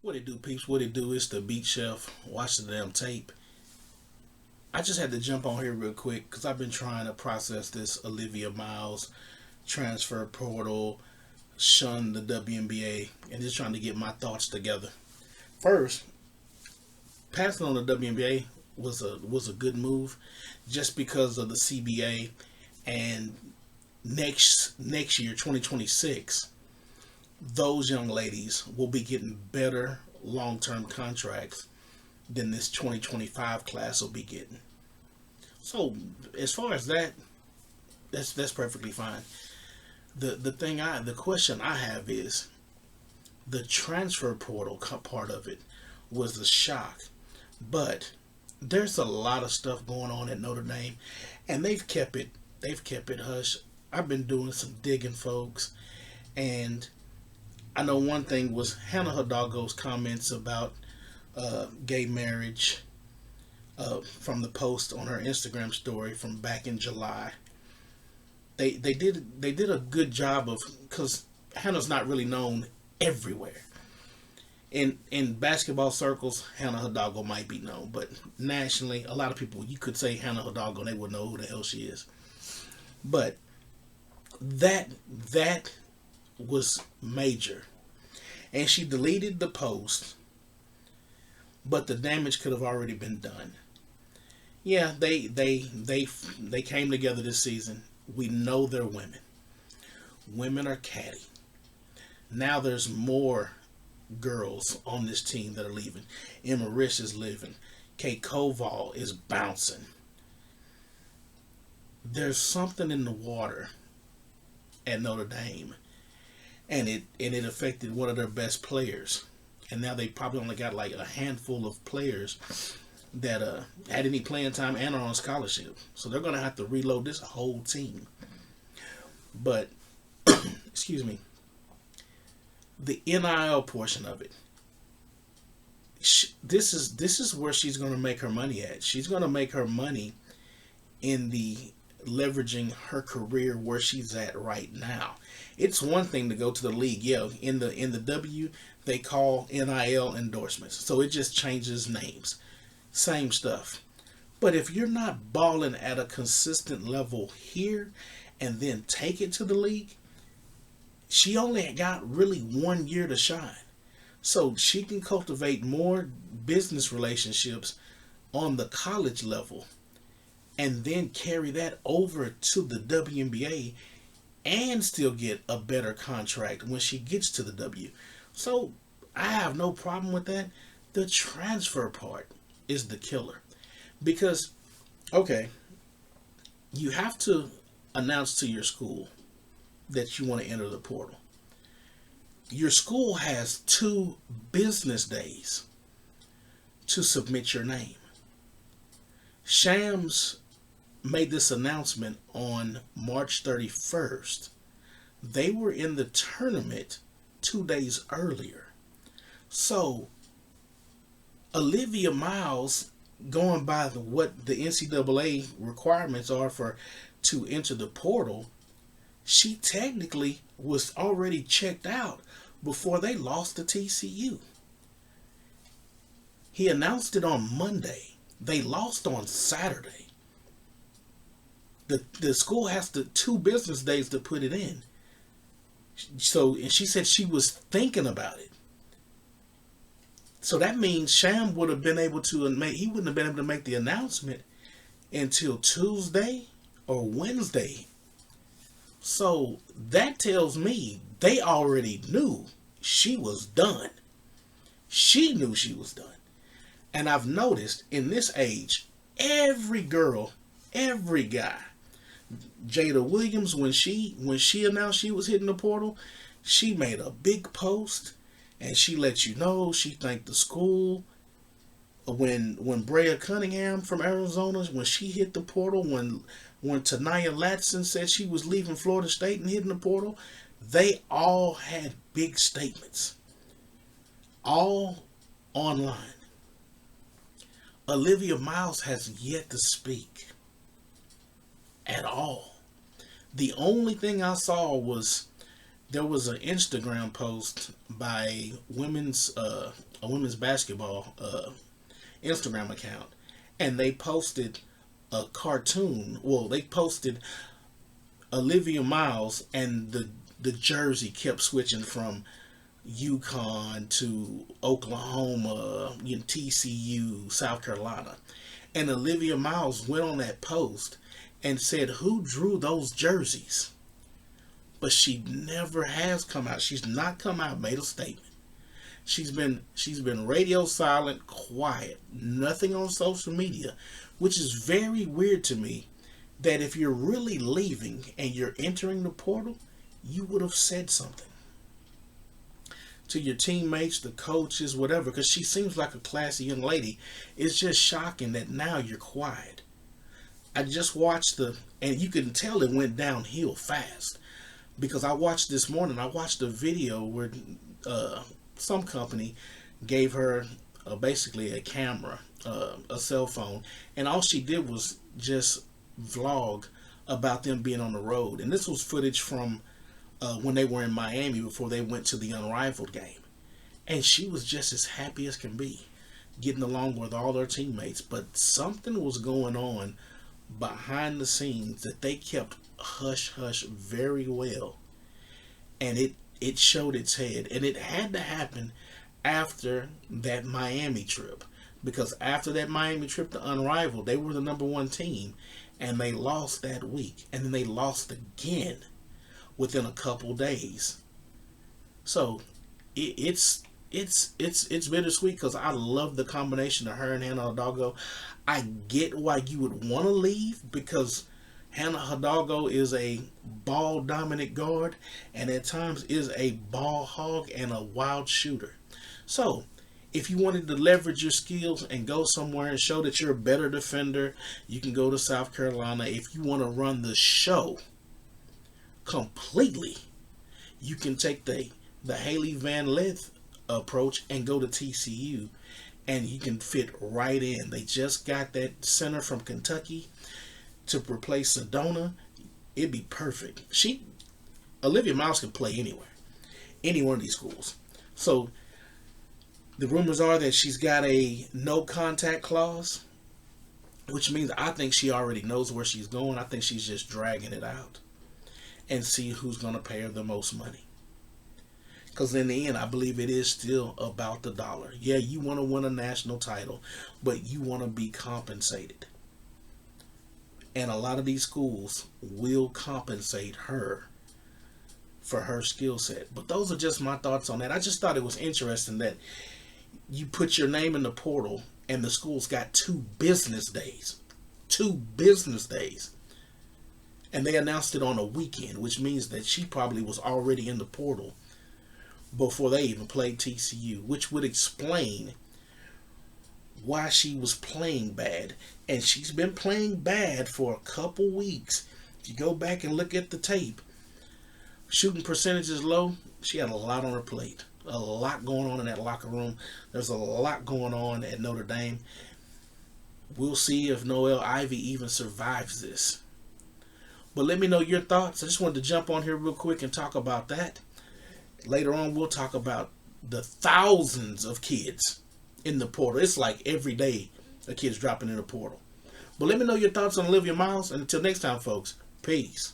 What it do, peeps? What it do? It's the Beat Chef. Watch the damn tape. I just had to jump on here real quick because I've been trying to process this Olivia Miles transfer portal, shun the WNBA, and just trying to get my thoughts together. First, passing on the WNBA was a good move, just because of the CBA, and next year, 2026, those young ladies will be getting better long term contracts than this 2025 class will be getting. So as far as that, that's perfectly fine. The question I have is the transfer portal part of it was a shock, but there's a lot of stuff going on at Notre Dame, and they've kept it hush. I've been doing some digging, folks, and I know one thing was Hannah Hidalgo's comments about gay marriage from the post on her Instagram story from back in July. They did a good job of, because Hannah's not really known everywhere. In basketball circles, Hannah Hidalgo might be known, but nationally, a lot of people, you could say Hannah Hidalgo and they would know who the hell she is. But that was major, and she deleted the post, but the damage could have already been done. Yeah, they came together this season. We know they're women. Women are catty. Now there's more girls on this team that are leaving. Emma Rich is leaving. Kate Koval is bouncing. There's something in the water at Notre Dame, and it affected one of their best players. And now they probably only got like a handful of players that had any playing time and are on scholarship. So they're gonna have to reload this whole team. But excuse me, the NIL portion of it. This is where she's gonna make her money at. She's gonna make her money in the leveraging her career where she's at right now. It's one thing to go to the league. Yeah, in the W they call NIL endorsements. So it just changes names. Same stuff. But if you're not balling at a consistent level here and then take it to the league, she only got really 1 year to shine. So she can cultivate more business relationships on the college level and then carry that over to the WNBA and still get a better contract when she gets to the W. So I have no problem with that. The transfer part is the killer. Because, okay, you have to announce to your school that you want to enter the portal. Your school has 2 business days to submit your name. Shams made this announcement on March 31st. They were in the tournament 2 days earlier. So Olivia Miles, going by what the NCAA requirements are to enter the portal, she technically was already checked out before they lost to TCU. He announced it on Monday. They lost on Saturday. The school has 2 business days to put it in. So, and she said she was thinking about it. So that means Sham would have been able to he wouldn't have been able to make the announcement until Tuesday or Wednesday. So that tells me they already knew she was done. She knew she was done. And I've noticed in this age, every girl, every guy, Jada Williams, when she announced she was hitting the portal, she made a big post and she let you know she thanked the school. When Brea Cunningham from Arizona, when she hit the portal, when Tanaya Latson said she was leaving Florida State and hitting the portal, they all had big statements. All online. Olivia Miles has yet to speak at all. The only thing I saw was there was an Instagram post by women's a women's basketball Instagram account, and they posted a cartoon. Well, they posted Olivia Miles, and the jersey kept switching from UConn to Oklahoma, TCU, South Carolina. And Olivia Miles went on that post and said, "Who drew those jerseys?" But she never has come out. She's not come out, made a statement. She's been radio silent, quiet, nothing on social media, which is very weird to me. That if you're really leaving and you're entering the portal, you would have said something to your teammates, the coaches, whatever, because she seems like a classy young lady. It's just shocking that now you're quiet. I just watched and you can tell it went downhill fast because I watched this morning. I watched a video where some company gave her basically a camera, a cell phone, and all she did was just vlog about them being on the road. And this was footage from when they were in Miami before they went to the Unrivaled game. And she was just as happy as can be, getting along with all her teammates. But something was going on behind the scenes that they kept hush hush very well. And it showed its head. And it had to happen after that Miami trip. Because after that Miami trip to Unrivaled, they were the number one team. And they lost that week. And then they lost again within a couple days. So it's bittersweet because I love the combination of her and Hannah Hidalgo. I get why you would want to leave because Hannah Hidalgo is a ball dominant guard and at times is a ball hog and a wild shooter. So if you wanted to leverage your skills and go somewhere and show that you're a better defender, you can go to South Carolina. If you want to run the show completely, you can take the Haley Van Lith approach and go to TCU, and you can fit right in. They just got that center from Kentucky to replace Sedona. It'd be perfect. Olivia Miles can play anywhere, any one of these schools. So the rumors are that she's got a no contact clause, which means I think she already knows where she's going. I think she's just dragging it out and see who's going to pay her the most money. Because in the end, I believe it is still about the dollar. Yeah, you want to win a national title, but you want to be compensated. And a lot of these schools will compensate her for her skill set. But those are just my thoughts on that. I just thought it was interesting that you put your name in the portal and the school's got 2 business days. 2 business days. And they announced it on a weekend, which means that she probably was already in the portal before they even played TCU, which would explain why she was playing bad. And she's been playing bad for a couple weeks. If you go back and look at the tape, shooting percentage is low. She had a lot on her plate. A lot going on in that locker room. There's a lot going on at Notre Dame. We'll see if Noelle Ivy even survives this. But let me know your thoughts. I just wanted to jump on here real quick and talk about that. Later on, we'll talk about the thousands of kids in the portal. It's like every day a kid's dropping in the portal. But let me know your thoughts on Olivia Miles. And until next time, folks, peace.